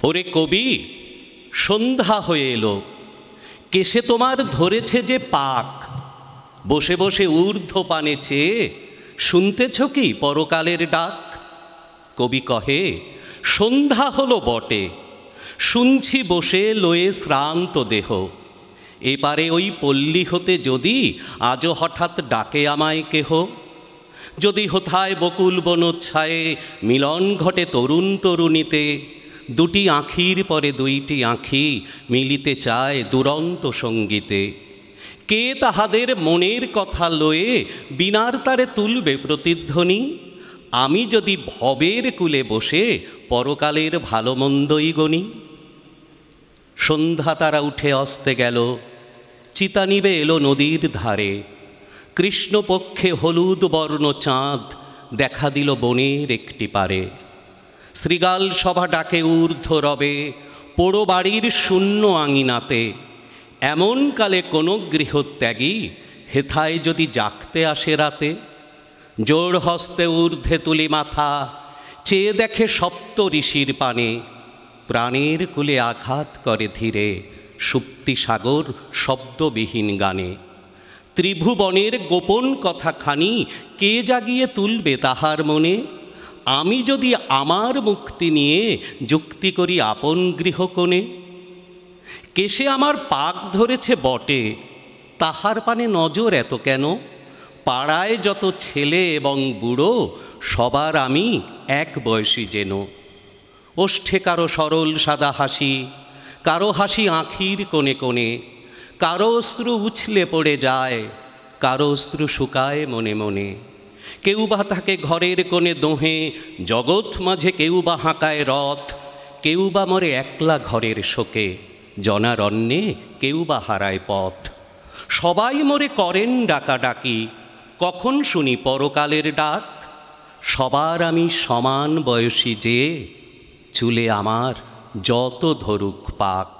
ওরে কবি, সন্ধ্যা হয়ে এলো, কেশে তোমার ধরেছে যে পাক, বসে বসে ঊর্ধ্ব পানে চেয়ে শুনতেছ কি পরকালের ডাক? কবি কহে, সন্ধ্যা হলো বটে, শুনছি বসে লয়ে শ্রান্ত দেহ, এপারে ওই পল্লী হতে যদি আজও হঠাৎ ডাকে আমায় কেহ, যদি হোথায় বকুল বনোচ্ছায়ে মিলন ঘটে তরুণ তরুণীতে, দুটি আঁখির পরে দুইটি আঁখি মিলিতে চায় দুরন্ত সঙ্গীতে, কে তাহাদের মনের কথা লয়ে বিনার তারে তুলবে প্রতিধ্বনি? আমি যদি ভবের কূলে বসে পরকালের ভালো মন্দই গণি। সন্ধ্যা তারা উঠে অস্তে গেল, চিতা নিবে এলো নদীর ধারে, কৃষ্ণপক্ষে হলুদ বর্ণ চাঁদ দেখা দিল বনের একটি পারে। শৃগাল সভা ডাকে ঊর্ধ্ব রবে পোড়ো বাড়ির শূন্য আঙিনাতে, এমন কালে কোনো গৃহত্যাগী হেথায় যদি জাগতে আসে রাতে, জোড় হস্তে ঊর্ধ্বে তুলি মাথা চেয়ে দেখে সপ্ত ঋষির পানে, প্রাণের কুলে আঘাত করে ধীরে সুপ্তি সাগর শব্দবিহীন গানে। ত্রিভুবনের গোপন কথাখানি কে জাগিয়ে তুলবে তাহার মনে? আমি যদি আমার মুক্তি নিয়ে যুক্তি করি আপন গৃহকোণে। কেশে আমার পাক ধরেছে বটে, তাহার পানে নজর এত কেন? পাড়ায় যত ছেলে এবং বুড়ো সবার আমি এক বয়সী যেন। ওষ্ঠে কারো সরল সাদা হাসি, কারো হাসি আঁখির কোণে কোণে, কারো অশ্রু উছলে পড়ে যায়, কারো অশ্রু শুকায় মনে মনে। কেউ বা তাকে ঘরের কোণে দোহে জগৎ মাঝে, কেউ বা হাঁকায় রথ, কেউ বা মরে একলা ঘরের শোকে জনারণ্যে, কেউ বা হারায় পথ। সবাই মরে করেন ডাকাডাকি, কখন শুনি পরকালের ডাক? সবার আমি সমান বয়সী যে, চুলে আমার যত ধরুক পাক।